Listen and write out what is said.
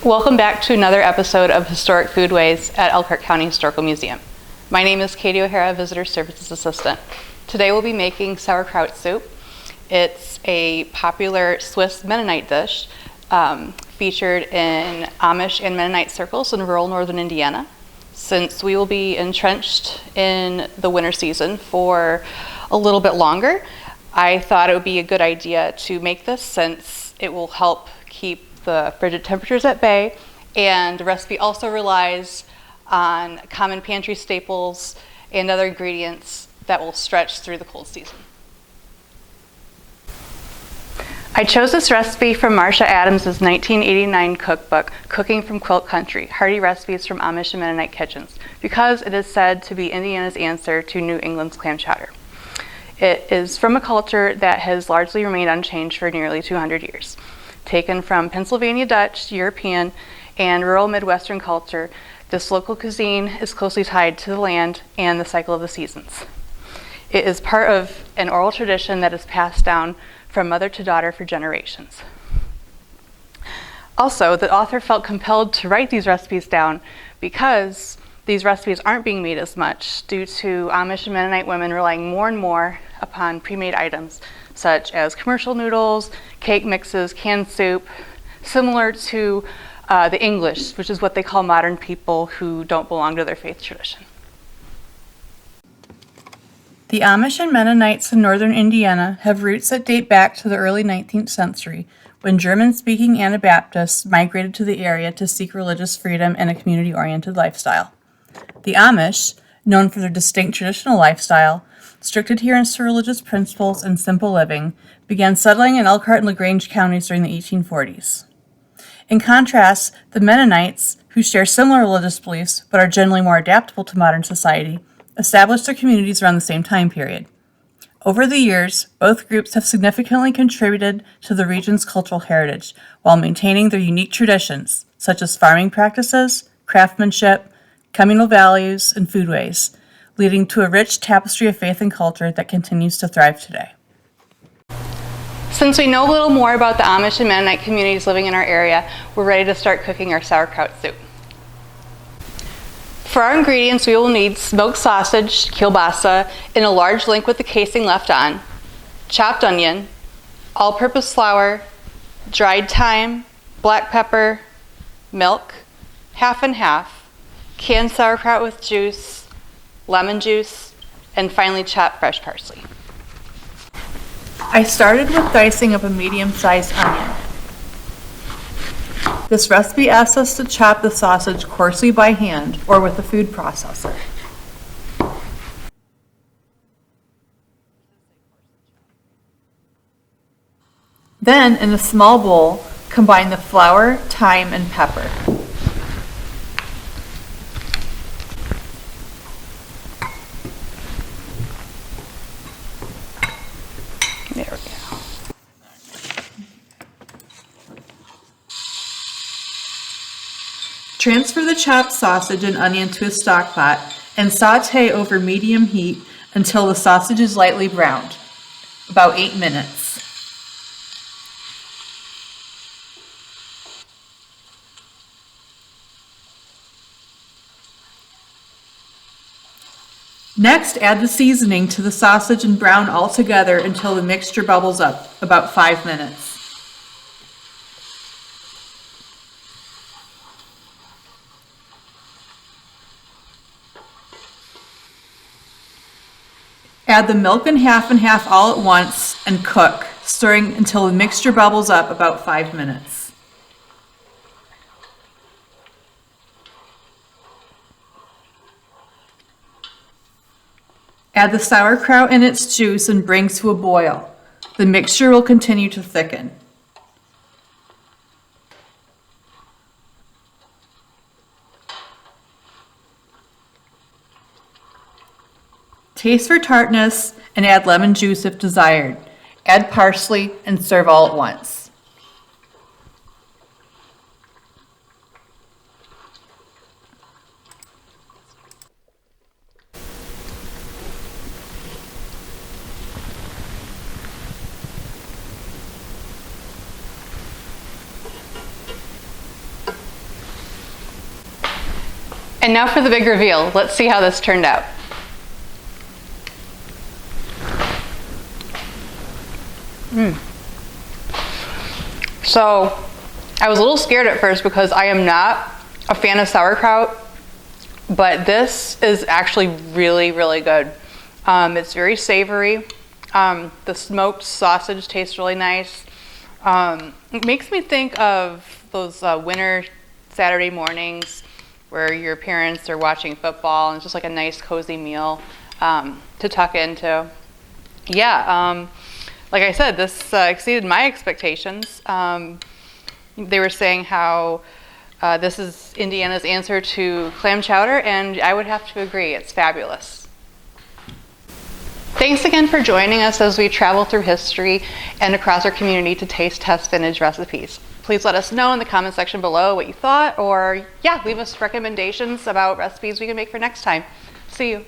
Welcome back to another episode of Historic Foodways at Elkhart County Historical Museum. My name is Katie O'Hara, Visitor Services Assistant. Today we'll be making sauerkraut soup. It's a popular Swiss Mennonite dish featured in Amish and Mennonite circles in rural northern Indiana. Since we will be entrenched in the winter season for a little bit longer, I thought it would be a good idea to make this since it will help keep the frigid temperatures at bay, and the recipe also relies on common pantry staples and other ingredients that will stretch through the cold season. I chose this recipe from Marcia Adams' 1989 cookbook, Cooking from Quilt Country, Hearty Recipes from Amish and Mennonite Kitchens, because it is said to be Indiana's answer to New England's clam chowder. It is from a culture that has largely remained unchanged for nearly 200 years. Taken from Pennsylvania Dutch, European, and rural Midwestern culture, this local cuisine is closely tied to the land and the cycle of the seasons. It is part of an oral tradition that is passed down from mother to daughter for generations. Also, the author felt compelled to write these recipes down because these recipes aren't being made as much due to Amish and Mennonite women relying more and more upon pre-made items such as commercial noodles, cake mixes, canned soup, similar to the English, which is what they call modern people who don't belong to their faith tradition. The Amish and Mennonites in northern Indiana have roots that date back to the early 19th century, when German-speaking Anabaptists migrated to the area to seek religious freedom and a community-oriented lifestyle. The Amish, known for their distinct traditional lifestyle, strict adherence to religious principles and simple living, began settling in Elkhart and LaGrange counties during the 1840s. In contrast, the Mennonites, who share similar religious beliefs but are generally more adaptable to modern society, established their communities around the same time period. Over the years, both groups have significantly contributed to the region's cultural heritage while maintaining their unique traditions, such as farming practices, craftsmanship, communal values, and foodways, leading to a rich tapestry of faith and culture that continues to thrive today. Since we know a little more about the Amish and Mennonite communities living in our area, we're ready to start cooking our sauerkraut soup. For our ingredients, we will need smoked sausage, Kielbasa, in a large link with the casing left on, chopped onion, all-purpose flour, dried thyme, black pepper, milk, half and half, canned sauerkraut with juice, lemon juice, and finely chopped fresh parsley. I started with dicing up a medium-sized onion. This recipe asks us to chop the sausage coarsely by hand or with a food processor. Then, in a small bowl, combine the flour, thyme, and pepper. There we go. Transfer the chopped sausage and onion to a stock pot and sauté over medium heat until the sausage is lightly browned, about 8 minutes. Next, add the seasoning to the sausage and brown all together until the mixture bubbles up, about 5 minutes. Add the milk and half all at once and cook, stirring until the mixture bubbles up, about 5 minutes. Add the sauerkraut and its juice and bring to a boil. The mixture will continue to thicken. Taste for tartness and add lemon juice if desired. Add parsley and serve all at once. And now for the big reveal. Let's see how this turned out. So, I was a little scared at first because I am not a fan of sauerkraut, but this is actually really, really good. It's very savory. The smoked sausage tastes really nice. It makes me think of those winter Saturday mornings where your parents are watching football and it's just like a nice cozy meal to tuck into. Yeah, like I said, this exceeded my expectations. They were saying how this is Indiana's answer to clam chowder, and I would have to agree, it's fabulous. Thanks again for joining us as we travel through history and across our community to taste test vintage recipes. Please let us know in the comment section below what you thought, or leave us recommendations about recipes we can make for next time. See you.